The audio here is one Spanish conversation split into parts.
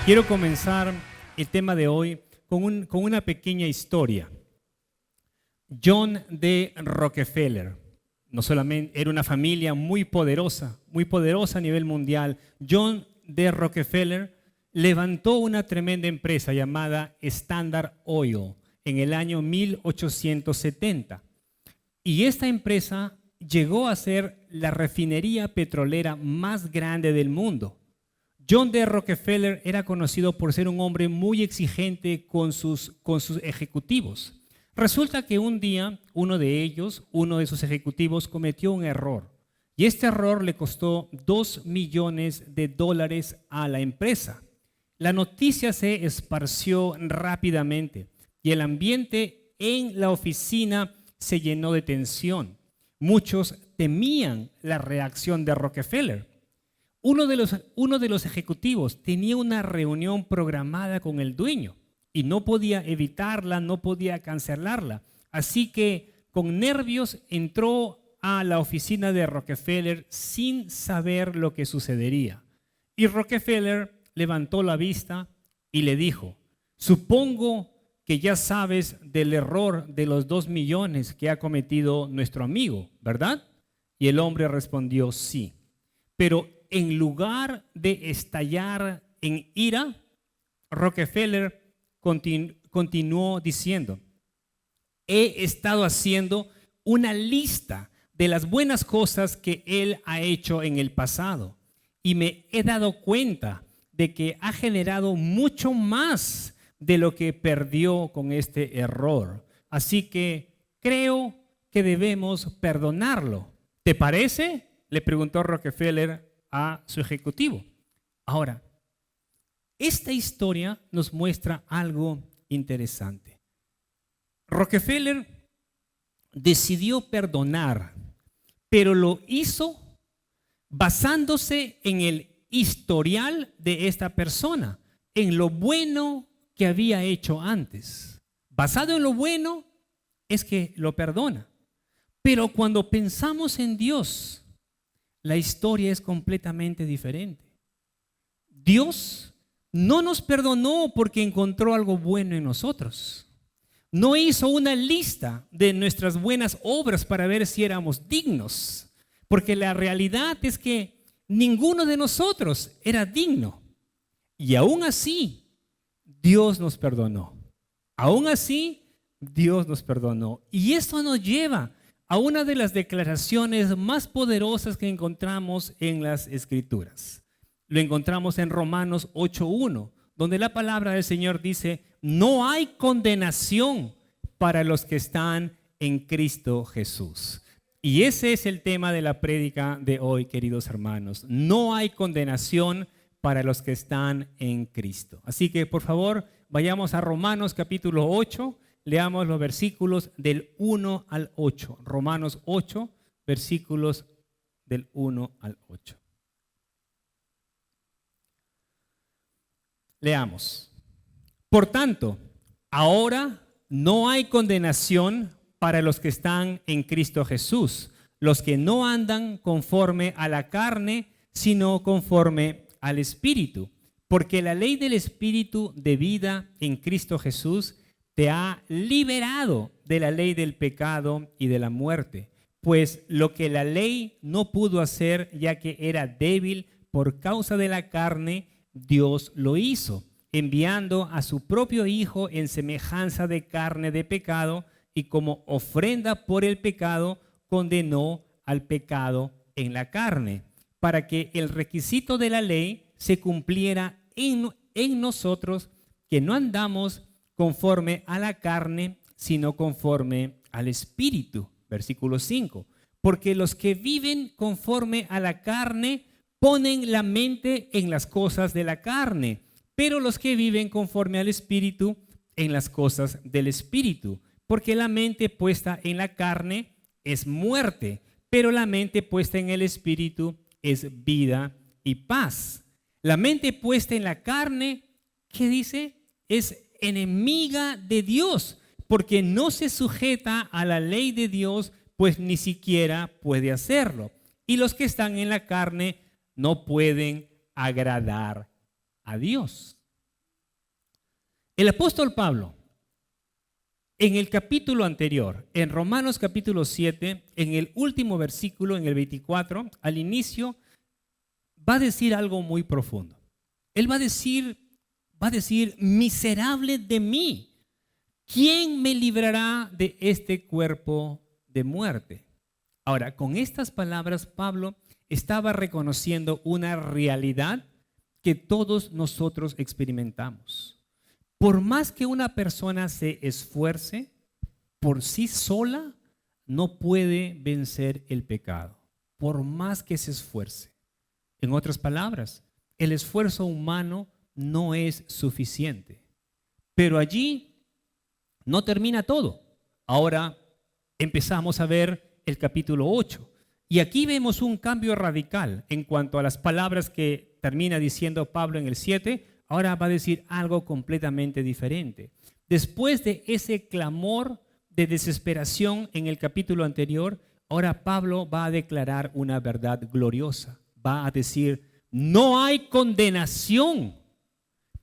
Quiero comenzar el tema de hoy con una pequeña historia. John D. Rockefeller, no solamente era una familia muy poderosa a nivel mundial. John D. Rockefeller levantó una tremenda empresa llamada Standard Oil en el año 1870. Y esta empresa llegó a ser la refinería petrolera más grande del mundo. John D. Rockefeller era conocido por ser un hombre muy exigente con sus ejecutivos. Resulta que un día uno de sus ejecutivos, cometió un error. Y este error le costó $2 millones a la empresa. La noticia se esparció rápidamente y el ambiente en la oficina se llenó de tensión. Muchos temían la reacción de Rockefeller. Uno de los ejecutivos tenía una reunión programada con el dueño y no podía evitarla, no podía cancelarla. Así que con nervios entró a la oficina de Rockefeller sin saber lo que sucedería. Y Rockefeller levantó la vista y le dijo: supongo que ya sabes del error de los 2 millones que ha cometido nuestro amigo, ¿verdad? Y el hombre respondió: sí. Pero en lugar de estallar en ira, Rockefeller continuó diciendo: he estado haciendo una lista de las buenas cosas que él ha hecho en el pasado y me he dado cuenta de que ha generado mucho más de lo que perdió con este error. Así que creo que debemos perdonarlo. ¿Te parece?, le preguntó Rockefeller a su ejecutivo. Ahora, esta historia nos muestra algo interesante. Rockefeller decidió perdonar, pero lo hizo basándose en el historial de esta persona, en lo bueno que había hecho antes. Basado en lo bueno es que lo perdona. Pero cuando pensamos en Dios, la historia es completamente diferente. Dios no nos perdonó porque encontró algo bueno en nosotros. No hizo una lista de nuestras buenas obras para ver si éramos dignos, porque la realidad es que ninguno de nosotros era digno. Y aún así, Dios nos perdonó. Aún así, Dios nos perdonó. Y esto nos lleva a una de las declaraciones más poderosas que encontramos en las Escrituras. Lo encontramos en Romanos 8:1, donde la palabra del Señor dice: no hay condenación para los que están en Cristo Jesús. Y ese es el tema de la prédica de hoy, queridos hermanos. No hay condenación para los que están en Cristo. Así que, por favor, vayamos a Romanos capítulo 8. Leamos los versículos del 1 al 8. Romanos 8, versículos del 1 al 8. Leamos. Por tanto, ahora no hay condenación para los que están en Cristo Jesús, los que no andan conforme a la carne, sino conforme al Espíritu. Porque la ley del Espíritu de vida en Cristo Jesús te ha liberado de la ley del pecado y de la muerte. Pues lo que la ley no pudo hacer, ya que era débil por causa de la carne, Dios lo hizo, enviando a su propio Hijo en semejanza de carne de pecado, y como ofrenda por el pecado, condenó al pecado en la carne, para que el requisito de la ley se cumpliera en nosotros, que no andamos conforme a la carne, sino conforme al Espíritu. Versículo 5. Porque los que viven conforme a la carne ponen la mente en las cosas de la carne, pero los que viven conforme al Espíritu en las cosas del Espíritu. Porque la mente puesta en la carne es muerte, pero la mente puesta en el Espíritu es vida y paz. La mente puesta en la carne, ¿qué dice? Es enemiga de Dios, porque no se sujeta a la ley de Dios, pues ni siquiera puede hacerlo. Y los que están en la carne no pueden agradar a Dios. El apóstol Pablo, en el capítulo anterior, en Romanos capítulo 7, en el último versículo, en el 24, al inicio, va a decir algo muy profundo. Él va a decir, miserable de mí, ¿quién me librará de este cuerpo de muerte? Ahora, con estas palabras, Pablo estaba reconociendo una realidad que todos nosotros experimentamos. Por más que una persona se esfuerce, por sí sola no puede vencer el pecado. Por más que se esfuerce. En otras palabras, el esfuerzo humano no es suficiente. Pero allí no termina todo. Ahora empezamos a ver el capítulo 8. Y aquí vemos un cambio radical en cuanto a las palabras que termina diciendo Pablo en el 7. Ahora va a decir algo completamente diferente. Después de ese clamor de desesperación en el capítulo anterior, ahora Pablo va a declarar una verdad gloriosa. Va a decir, no hay condenación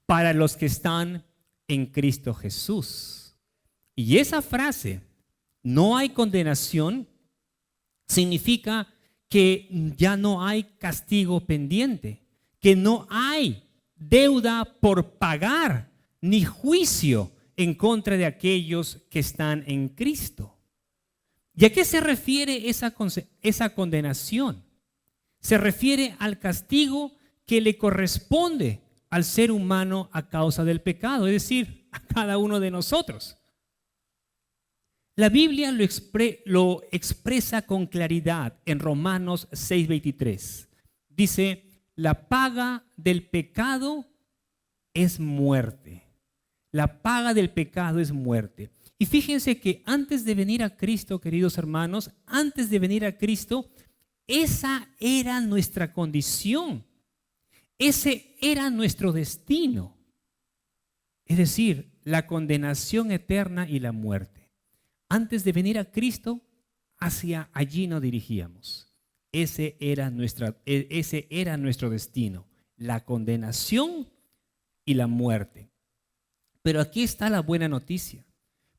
para los que están en Cristo Jesús. Y esa frase, no hay condenación, significa que ya no hay castigo pendiente, que no hay deuda por pagar, ni juicio en contra de aquellos que están en Cristo. ¿Y a qué se refiere esa condenación? Se refiere al castigo que le corresponde al ser humano a causa del pecado, es decir, a cada uno de nosotros. La Biblia lo expresa con claridad en Romanos 6:23. Dice, la paga del pecado es muerte. La paga del pecado es muerte. Y fíjense que antes de venir a Cristo, queridos hermanos, antes de venir a Cristo, esa era nuestra condición. Ese era nuestro destino. Es decir, la condenación eterna y la muerte. Antes de venir a Cristo, hacia allí nos dirigíamos. Ese era nuestro destino, la condenación y la muerte. Pero aquí está la buena noticia.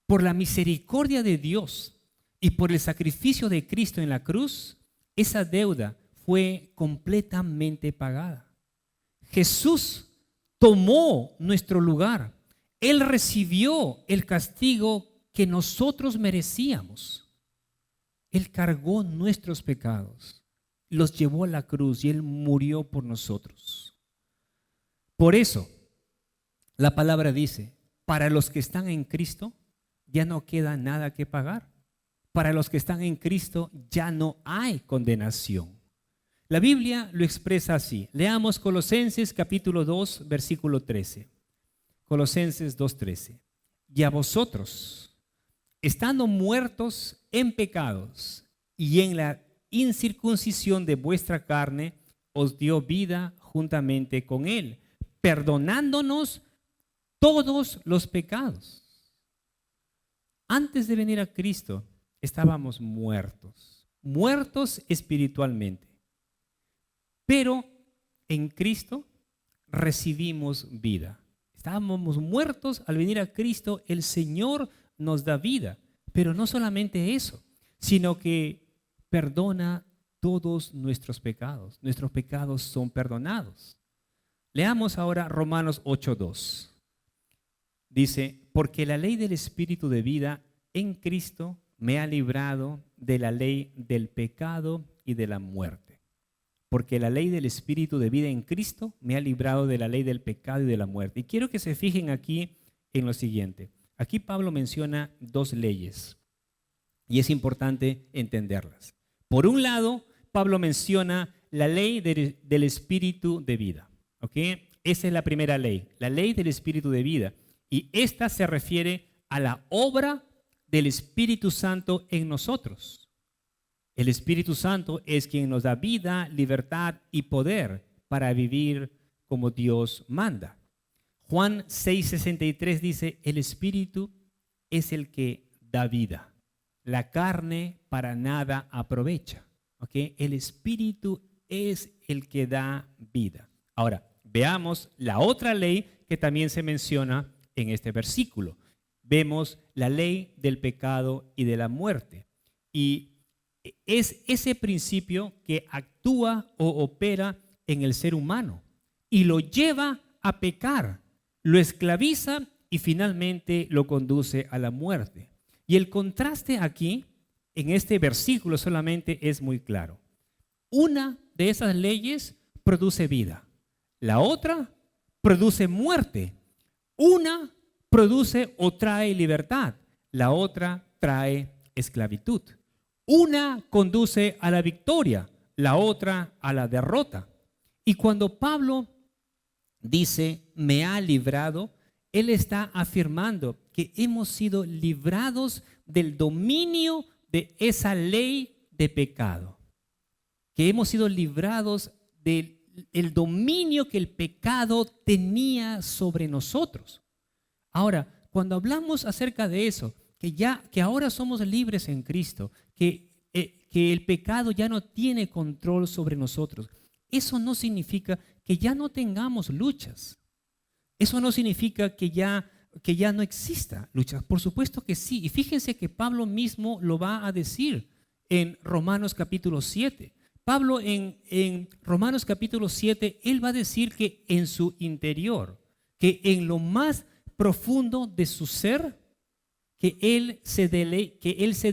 Por la misericordia de Dios y por el sacrificio de Cristo en la cruz, esa deuda fue completamente pagada. Jesús tomó nuestro lugar. Él recibió el castigo que nosotros merecíamos. Él cargó nuestros pecados, los llevó a la cruz y Él murió por nosotros. Por eso, la palabra dice, para los que están en Cristo, ya no queda nada que pagar. Para los que están en Cristo, ya no hay condenación. La Biblia lo expresa así. Leamos Colosenses capítulo 2, versículo 13. Colosenses 2:13. Y a vosotros, estando muertos en pecados y en la incircuncisión de vuestra carne, os dio vida juntamente con Él, perdonándonos todos los pecados. Antes de venir a Cristo, estábamos muertos espiritualmente. Pero en Cristo recibimos vida. Estábamos muertos, al venir a Cristo, el Señor nos da vida. Pero no solamente eso, sino que perdona todos nuestros pecados. Nuestros pecados son perdonados. Leamos ahora Romanos 8:2. Dice, porque la ley del Espíritu de vida en Cristo me ha librado de la ley del pecado y de la muerte. Porque la ley del Espíritu de vida en Cristo me ha librado de la ley del pecado y de la muerte. Y quiero que se fijen aquí en lo siguiente. Aquí Pablo menciona dos leyes y es importante entenderlas. Por un lado, Pablo menciona la ley del Espíritu de vida. ¿Ok? Esa es la primera ley, la ley del Espíritu de vida. Y esta se refiere a la obra del Espíritu Santo en nosotros. El Espíritu Santo es quien nos da vida, libertad y poder para vivir como Dios manda. Juan 6:63 dice, el Espíritu es el que da vida. La carne para nada aprovecha. ¿Okay? El Espíritu es el que da vida. Ahora, veamos la otra ley que también se menciona en este versículo. Vemos la ley del pecado y de la muerte. Y es ese principio que actúa o opera en el ser humano y lo lleva a pecar, lo esclaviza y finalmente lo conduce a la muerte. Y el contraste aquí, en este versículo solamente, es muy claro. Una de esas leyes produce vida, la otra produce muerte. Una produce o trae libertad, la otra trae esclavitud. Una conduce a la victoria, la otra a la derrota. Y cuando Pablo dice, me ha librado, él está afirmando que hemos sido librados del dominio de esa ley de pecado. Que hemos sido librados del dominio que el pecado tenía sobre nosotros. Ahora, cuando hablamos acerca de eso, que ahora somos libres en Cristo, que el pecado ya no tiene control sobre nosotros, eso no significa que ya no tengamos luchas. Eso no significa que ya no exista luchas. Por supuesto que sí. Y fíjense que Pablo mismo lo va a decir en Romanos capítulo 7. Pablo en Romanos capítulo 7, él va a decir que en su interior, que en lo más profundo de su ser, que él se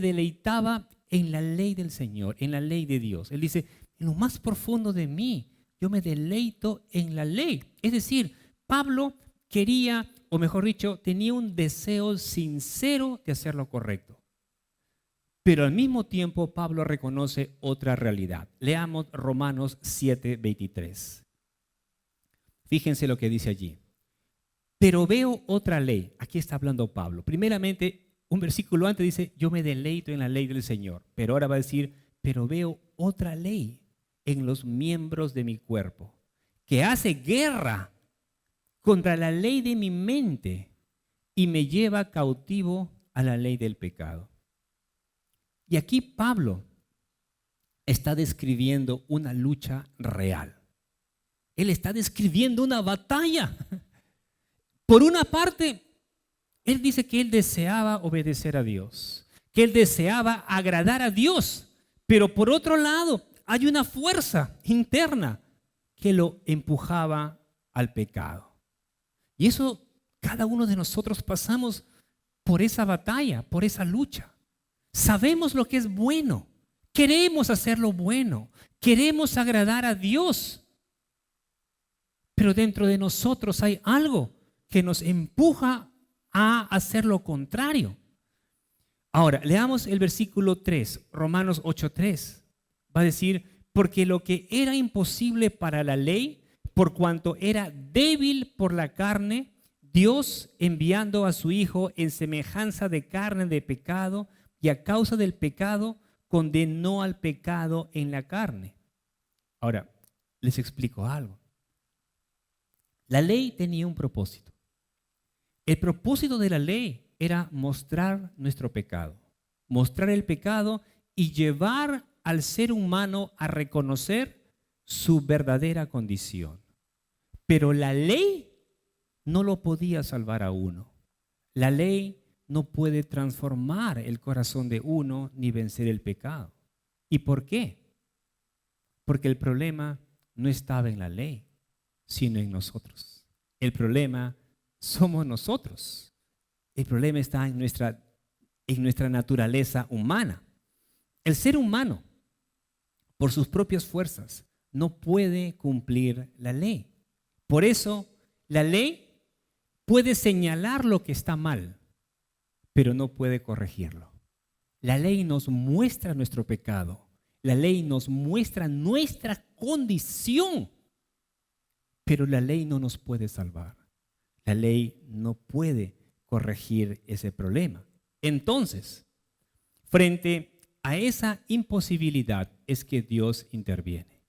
deleitaba en la ley del Señor, en la ley de Dios. Él dice, en lo más profundo de mí, yo me deleito en la ley. Es decir, Pablo quería, o mejor dicho, tenía un deseo sincero de hacer lo correcto. Pero al mismo tiempo Pablo reconoce otra realidad. Leamos Romanos 7:23. Fíjense lo que dice allí. Pero veo otra ley. Aquí está hablando Pablo. Primeramente, un versículo antes dice, yo me deleito en la ley del Señor. Pero ahora va a decir, pero veo otra ley en los miembros de mi cuerpo, que hace guerra contra la ley de mi mente y me lleva cautivo a la ley del pecado. Y aquí Pablo está describiendo una lucha real. Él está describiendo una batalla. Por una parte, él dice que él deseaba obedecer a Dios, que él deseaba agradar a Dios, pero por otro lado, hay una fuerza interna que lo empujaba al pecado. Y eso, cada uno de nosotros pasamos por esa batalla, por esa lucha. Sabemos lo que es bueno, queremos hacer lo bueno, queremos agradar a Dios, pero dentro de nosotros hay algo que nos empuja a hacer lo contrario. Ahora, leamos el versículo 3, Romanos 8:3. Va a decir, porque lo que era imposible para la ley, por cuanto era débil por la carne, Dios, enviando a su Hijo en semejanza de carne de pecado, y a causa del pecado, condenó al pecado en la carne. Ahora, les explico algo. La ley tenía un propósito. El propósito de la ley era mostrar nuestro pecado, mostrar el pecado y llevar al ser humano a reconocer su verdadera condición. Pero la ley no lo podía salvar a uno. La ley no puede transformar el corazón de uno ni vencer el pecado. ¿Y por qué? Porque el problema no estaba en la ley, sino en nosotros. El problema somos nosotros. El problema está en nuestra naturaleza humana. El ser humano, por sus propias fuerzas, no puede cumplir la ley. Por eso, la ley puede señalar lo que está mal, pero no puede corregirlo. La ley nos muestra nuestro pecado. La ley nos muestra nuestra condición, pero la ley no nos puede salvar. La ley no puede corregir ese problema. Entonces, frente a esa imposibilidad es que Dios interviene.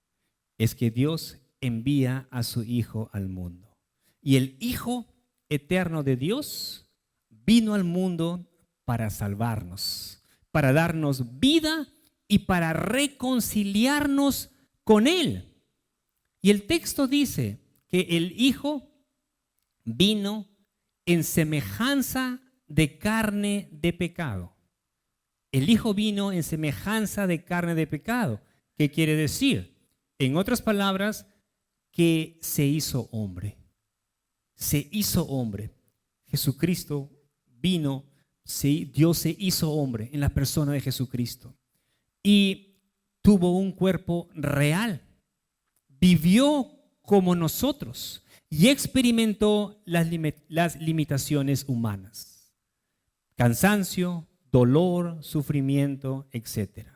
Es que Dios envía a su Hijo al mundo. Y el Hijo eterno de Dios vino al mundo para salvarnos, para darnos vida y para reconciliarnos con Él. Y el texto dice que el Hijo vino en semejanza de carne de pecado. El Hijo vino en semejanza de carne de pecado. ¿Qué quiere decir? En otras palabras, que se hizo hombre. Se hizo hombre. Jesucristo vino, Dios se hizo hombre en la persona de Jesucristo. Y tuvo un cuerpo real. Vivió como nosotros y experimentó las limitaciones humanas. Cansancio, dolor, sufrimiento, etc.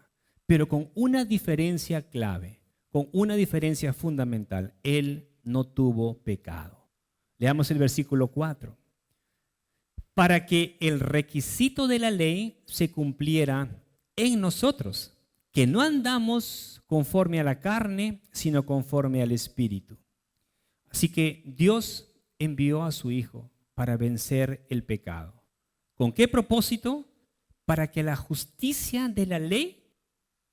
Pero con una diferencia clave, con una diferencia fundamental: Él no tuvo pecado. Leamos el versículo 4. Para que el requisito de la ley se cumpliera en nosotros, que no andamos conforme a la carne, sino conforme al Espíritu. Así que Dios envió a su Hijo para vencer el pecado. ¿Con qué propósito? Para que la justicia de la ley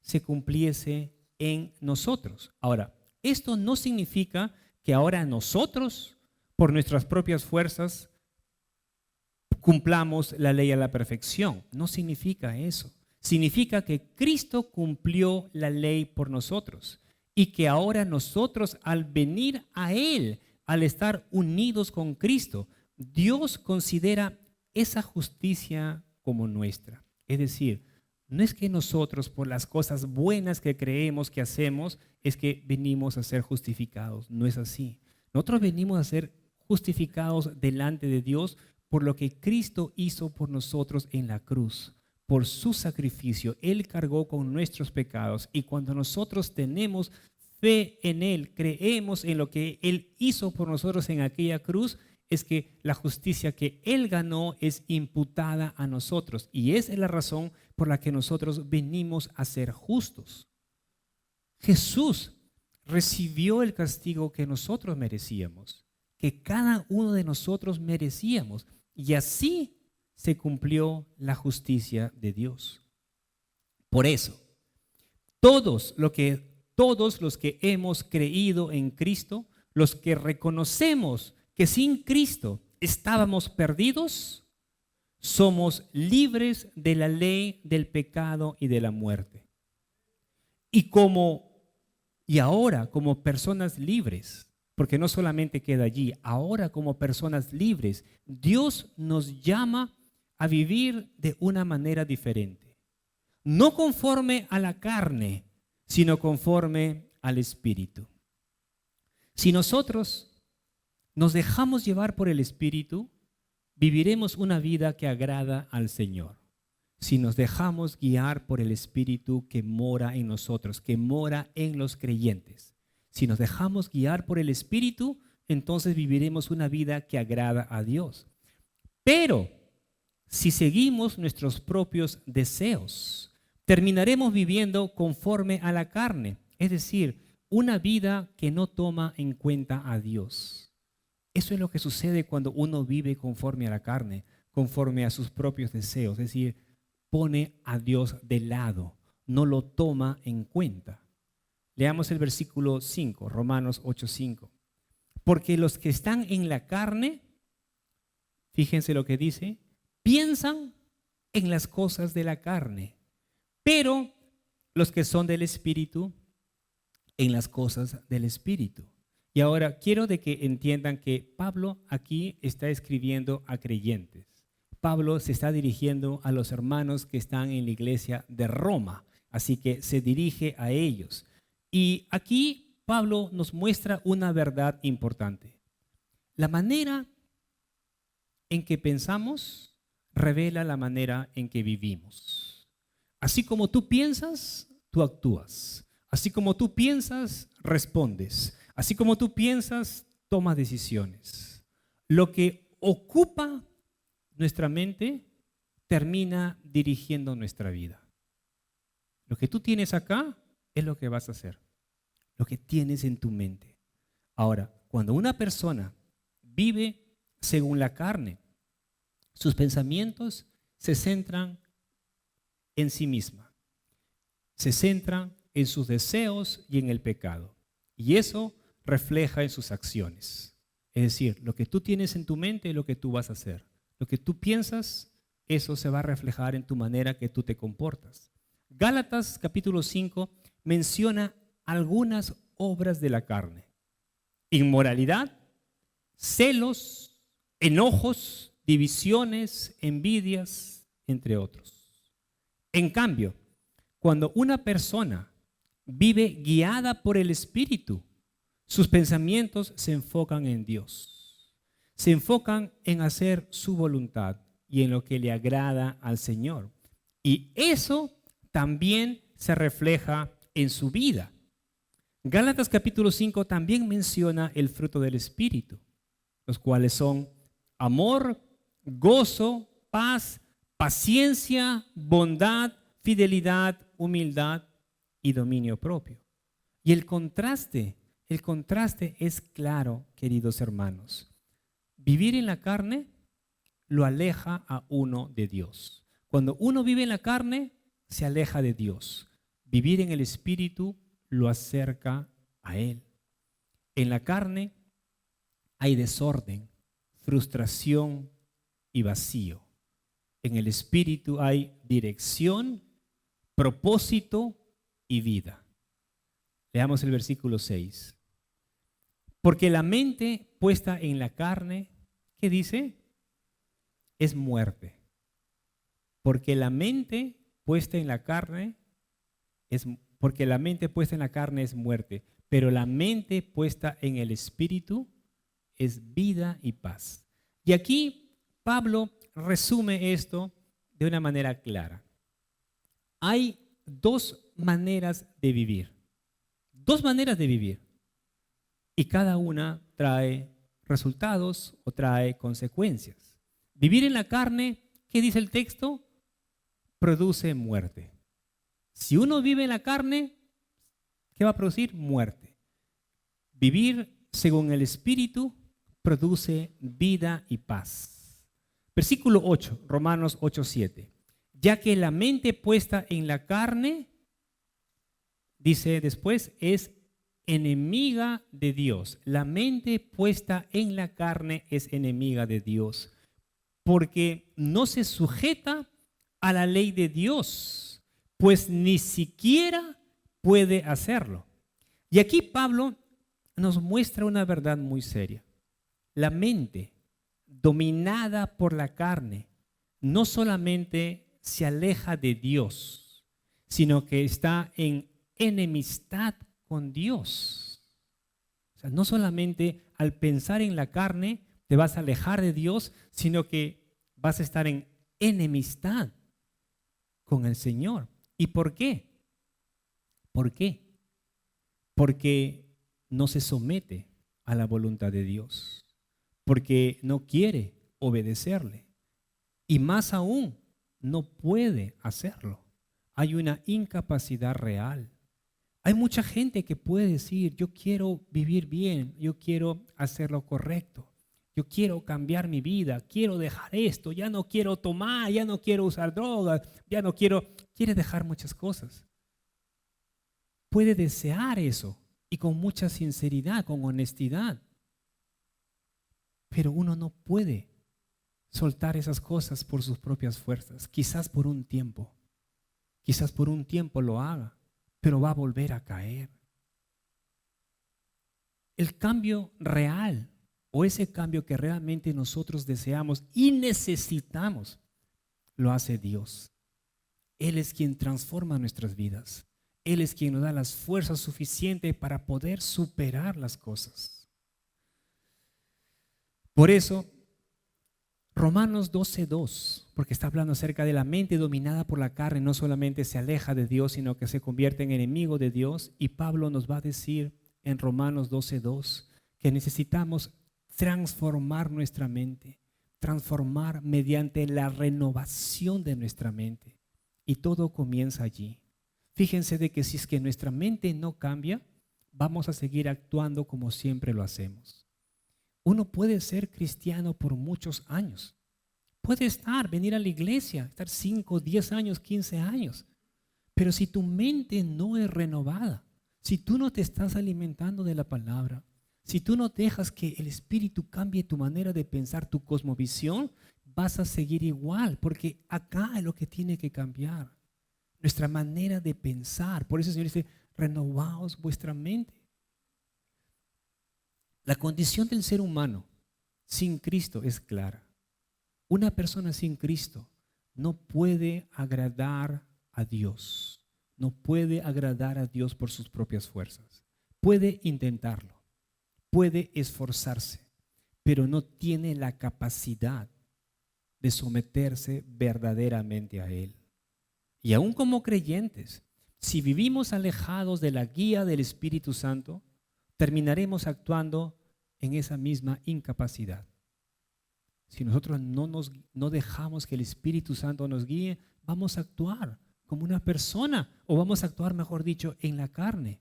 se cumpliese en nosotros. Ahora, esto no significa que ahora nosotros, por nuestras propias fuerzas, cumplamos la ley a la perfección. No significa eso. Significa que Cristo cumplió la ley por nosotros y que ahora nosotros, al venir a Él, al estar unidos con Cristo, Dios considera esa justicia como nuestra. Es decir, no es que nosotros, por las cosas buenas que creemos que hacemos, es que venimos a ser justificados. No es así. Nosotros venimos a ser justificados delante de Dios por lo que Cristo hizo por nosotros en la cruz. Por su sacrificio, Él cargó con nuestros pecados, y cuando nosotros tenemos fe en Él, creemos en lo que Él hizo por nosotros en aquella cruz, es que la justicia que Él ganó es imputada a nosotros, y esa es la razón por la que nosotros venimos a ser justos. Jesús recibió el castigo que nosotros merecíamos, que cada uno de nosotros merecíamos, y así se cumplió la justicia de Dios. Por eso, todos los que hemos creído en Cristo, los que reconocemos que sin Cristo estábamos perdidos, somos libres de la ley del pecado y de la muerte. Y ahora, como personas libres, porque no solamente queda allí, ahora como personas libres, Dios nos llama a vivir de una manera diferente. No conforme a la carne, sino conforme al Espíritu. Si nosotros nos dejamos llevar por el Espíritu, viviremos una vida que agrada al Señor. Si nos dejamos guiar por el Espíritu que mora en nosotros, que mora en los creyentes. Si nos dejamos guiar por el Espíritu, entonces viviremos una vida que agrada a Dios. Pero si seguimos nuestros propios deseos, terminaremos viviendo conforme a la carne, es decir, una vida que no toma en cuenta a Dios. Eso es lo que sucede cuando uno vive conforme a la carne, conforme a sus propios deseos, es decir, pone a Dios de lado, no lo toma en cuenta. Leamos el versículo 5, Romanos 8:5. Porque los que están en la carne, fíjense lo que dice, piensan en las cosas de la carne, pero los que son del Espíritu, en las cosas del Espíritu. Y ahora quiero de que entiendan que Pablo aquí está escribiendo a creyentes. Pablo se está dirigiendo a los hermanos que están en la iglesia de Roma, así que se dirige a ellos. Y aquí Pablo nos muestra una verdad importante. La manera en que pensamos revela la manera en que vivimos. Así como tú piensas, tú actúas. Así como tú piensas, respondes. Así como tú piensas, tomas decisiones. Lo que ocupa nuestra mente termina dirigiendo nuestra vida. Lo que tú tienes acá es lo que vas a hacer. Lo que tienes en tu mente. Ahora, cuando una persona vive según la carne, sus pensamientos se centran en sí misma. Se centran en sus deseos y en el pecado. Y eso refleja en sus acciones. Es decir, lo que tú tienes en tu mente es lo que tú vas a hacer. Lo que tú piensas, eso se va a reflejar en tu manera que tú te comportas. Gálatas capítulo 5 menciona algunas obras de la carne: inmoralidad, celos, enojos, divisiones, envidias, entre otros. En cambio, cuando una persona vive guiada por el Espíritu, sus pensamientos se enfocan en Dios, se enfocan en hacer su voluntad y en lo que le agrada al Señor. Y eso también se refleja en su vida. Gálatas capítulo 5 también menciona el fruto del Espíritu, los cuales son amor, gozo, paz, paciencia, bondad, fidelidad, humildad y dominio propio. Y el contraste es claro, queridos hermanos. Vivir en la carne lo aleja a uno de Dios. Cuando uno vive en la carne, se aleja de Dios. Vivir en el Espíritu lo acerca a Él. En la carne hay desorden, frustración y vacío. En el Espíritu hay dirección, propósito y vida. Leamos el versículo 6. Porque la mente puesta en la carne, ¿qué dice? Es muerte. Porque la mente puesta en la carne es muerte, pero la mente puesta en el Espíritu es vida y paz. Y aquí Pablo resume esto de una manera clara. Hay dos maneras de vivir. Dos maneras de vivir. Y cada una trae resultados o trae consecuencias. Vivir en la carne, ¿qué dice el texto? Produce muerte. Si uno vive en la carne, ¿qué va a producir? Muerte. Vivir según el Espíritu produce vida y paz. Versículo 8, Romanos 8:7. Ya que la mente puesta en la carne, dice después, es enemiga de Dios. La mente puesta en la carne es enemiga de Dios, porque no se sujeta a la ley de Dios, pues ni siquiera puede hacerlo. Y aquí Pablo nos muestra una verdad muy seria. La mente dominada por la carne no solamente se aleja de Dios, sino que está en enemistad con Dios. O sea, no solamente al pensar en la carne te vas a alejar de Dios, sino que vas a estar en enemistad con el Señor. ¿Y por qué? ¿Por qué? Porque no se somete a la voluntad de Dios, porque no quiere obedecerle y más aún no puede hacerlo. Hay una incapacidad real. Hay mucha gente que puede decir, yo quiero vivir bien, yo quiero hacer lo correcto, yo quiero cambiar mi vida, quiero dejar esto, ya no quiero tomar, ya no quiero usar drogas, quiere dejar muchas cosas. Puede desear eso y con mucha sinceridad, con honestidad, pero uno no puede soltar esas cosas por sus propias fuerzas. Quizás por un tiempo lo haga, pero va a volver a caer. El cambio real o ese cambio que realmente nosotros deseamos y necesitamos, lo hace Dios. Él es quien transforma nuestras vidas. Él es quien nos da las fuerzas suficientes para poder superar las cosas. Por eso, Romanos 12:2, porque está hablando acerca de la mente dominada por la carne, no solamente se aleja de Dios, sino que se convierte en enemigo de Dios. Y Pablo nos va a decir en Romanos 12:2 que necesitamos transformar nuestra mente, transformar mediante la renovación de nuestra mente. Y todo comienza allí. Fíjense de que si es que nuestra mente no cambia, vamos a seguir actuando como siempre lo hacemos. Uno puede ser cristiano por muchos años. Puede venir a la iglesia, estar 5, 10 años, 15 años. Pero si tu mente no es renovada, si tú no te estás alimentando de la palabra, Si tú no dejas que el Espíritu cambie tu manera de pensar, tu cosmovisión, vas a seguir igual, porque acá es lo que tiene que cambiar. Nuestra manera de pensar. Por eso el Señor dice, renovaos vuestra mente. La condición del ser humano sin Cristo es clara. Una persona sin Cristo no puede agradar a Dios. No puede agradar a Dios por sus propias fuerzas. Puede intentarlo, puede esforzarse, pero no tiene la capacidad de someterse verdaderamente a Él. Y aún como creyentes, si vivimos alejados de la guía del Espíritu Santo, terminaremos actuando en esa misma incapacidad. Si nosotros no dejamos que el Espíritu Santo nos guíe, vamos a actuar como una persona, o vamos a actuar, mejor dicho, en la carne.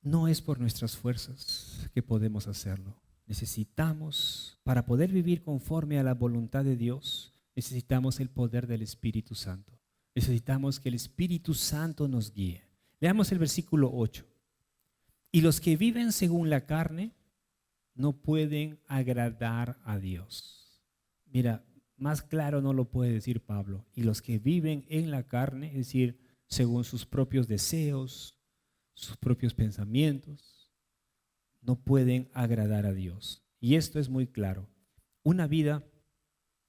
No es por nuestras fuerzas que podemos hacerlo. Necesitamos, para poder vivir conforme a la voluntad de Dios, necesitamos el poder del Espíritu Santo. Necesitamos que el Espíritu Santo nos guíe. Leamos el versículo 8. Y los que viven según la carne no pueden agradar a Dios. Mira, más claro no lo puede decir Pablo. Y los que viven en la carne, es decir, según sus propios deseos, sus propios pensamientos, no pueden agradar a Dios. Y esto es muy claro. Una vida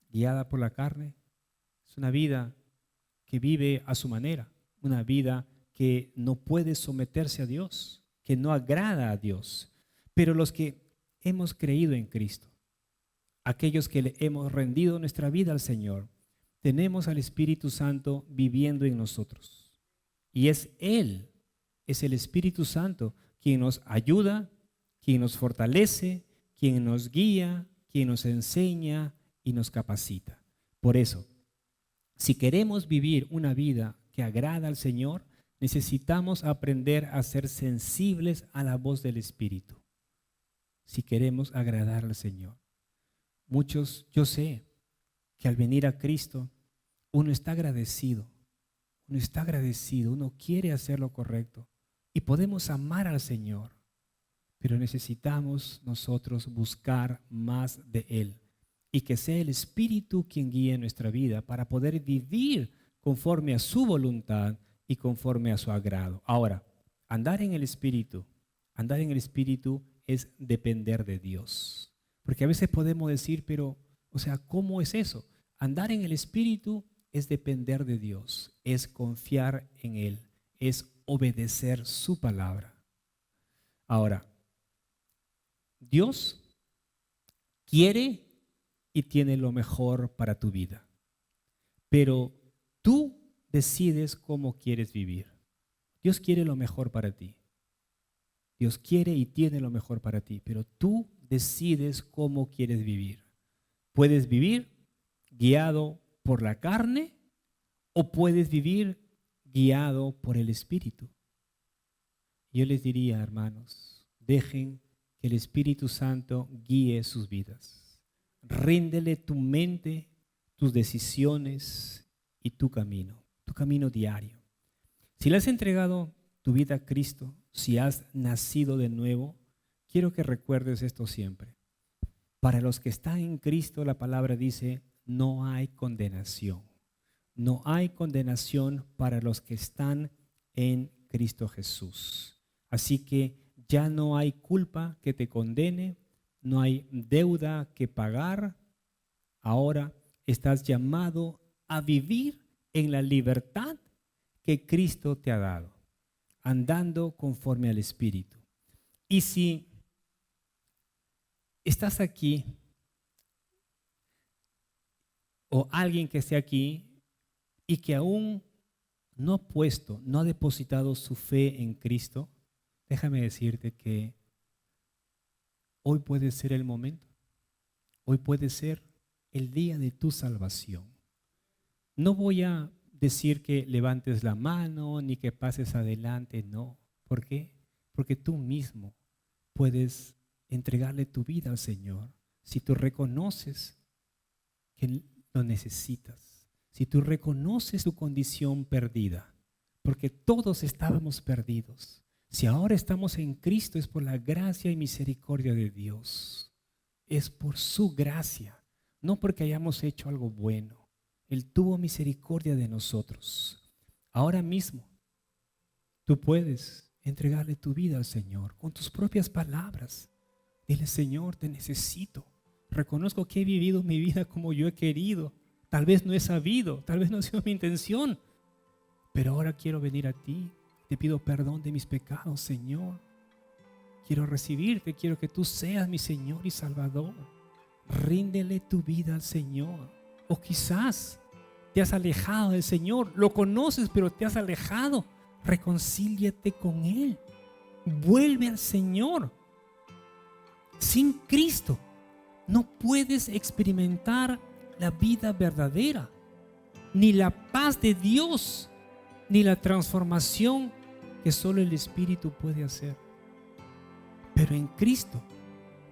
guiada por la carne es una vida que vive a su manera, una vida que no puede someterse a Dios, que no agrada a Dios. Pero los que hemos creído en Cristo, aquellos que le hemos rendido nuestra vida al Señor, tenemos al Espíritu Santo viviendo en nosotros. Y es Él, es el Espíritu Santo quien nos ayuda, quien nos fortalece, quien nos guía, quien nos enseña y nos capacita. Por eso, si queremos vivir una vida que agrada al Señor, necesitamos aprender a ser sensibles a la voz del Espíritu. Si queremos agradar al Señor. Muchos, yo sé que al venir a Cristo, uno está agradecido, uno quiere hacer lo correcto y podemos amar al Señor, pero necesitamos nosotros buscar más de Él y que sea el Espíritu quien guíe nuestra vida para poder vivir conforme a su voluntad y conforme a su agrado. Ahora, andar en el Espíritu es depender de Dios. Porque a veces podemos decir, pero, ¿cómo es eso? Andar en el Espíritu es depender de Dios, es confiar en Él, es obedecer su palabra. Ahora, Dios quiere y tiene lo mejor para tu vida, pero tú decides cómo quieres vivir. Dios quiere lo mejor para ti. Dios quiere y tiene lo mejor para ti, pero tú decides cómo quieres vivir. Puedes vivir guiado por la carne o puedes vivir guiado por el Espíritu. Yo les diría, hermanos, dejen que el Espíritu Santo guíe sus vidas. Ríndele tu mente, tus decisiones y tu camino diario. Si le has entregado tu vida a Cristo, si has nacido de nuevo, quiero que recuerdes esto siempre. Para los que están en Cristo, la palabra dice, no hay condenación. No hay condenación para los que están en Cristo Jesús. Así que ya no hay culpa que te condene, no hay deuda que pagar. Ahora estás llamado a vivir en la libertad que Cristo te ha dado, andando conforme al Espíritu. Y si estás aquí, o alguien que esté aquí y que aún no ha depositado su fe en Cristo, déjame decirte que hoy puede ser el momento. Hoy puede ser el día de tu salvación. No voy a decir que levantes la mano ni que pases adelante, no. ¿Por qué? Porque tú mismo puedes entregarle tu vida al Señor. Si tú reconoces que lo necesitas, si tú reconoces tu condición perdida, porque todos estábamos perdidos. Si ahora estamos en Cristo es por la gracia y misericordia de Dios. Es por su gracia, no porque hayamos hecho algo bueno. Él tuvo misericordia de nosotros. Ahora mismo, tú puedes entregarle tu vida al Señor con tus propias palabras. Dile: Señor, te necesito. Reconozco que he vivido mi vida como yo he querido. Tal vez no he sabido, tal vez no ha sido mi intención, pero ahora quiero venir a ti. Te pido perdón de mis pecados, Señor. Quiero recibirte, quiero que tú seas mi Señor y Salvador. Ríndele tu vida al Señor. O quizás te has alejado del Señor, lo conoces pero te has alejado. Reconcíliate con Él. Vuelve al Señor. Sin Cristo no puedes experimentar la vida verdadera, ni la paz de Dios, ni la transformación que solo el Espíritu puede hacer. Pero en Cristo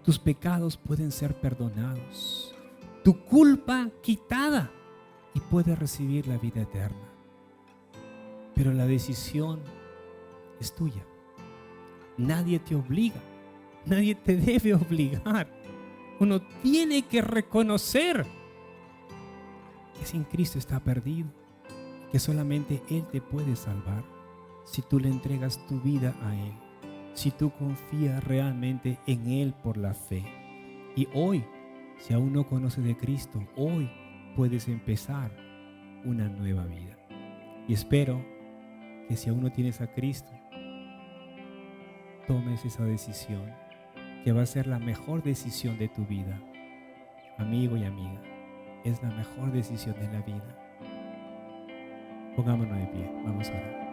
tus pecados pueden ser perdonados, tu culpa quitada, y puedes recibir la vida eterna. Pero la decisión es tuya. Nadie te obliga, nadie te debe obligar. Uno tiene que reconocer que sin Cristo está perdido, que solamente Él te puede salvar si tú le entregas tu vida a Él, si tú confías realmente en Él por la fe. Y hoy, si aún no conoces de Cristo, hoy puedes empezar una nueva vida. Y espero que si aún no tienes a Cristo, tomes esa decisión, que va a ser la mejor decisión de tu vida. Amigo y amiga, es la mejor decisión de la vida. Pongámonos de pie, vamos a orar.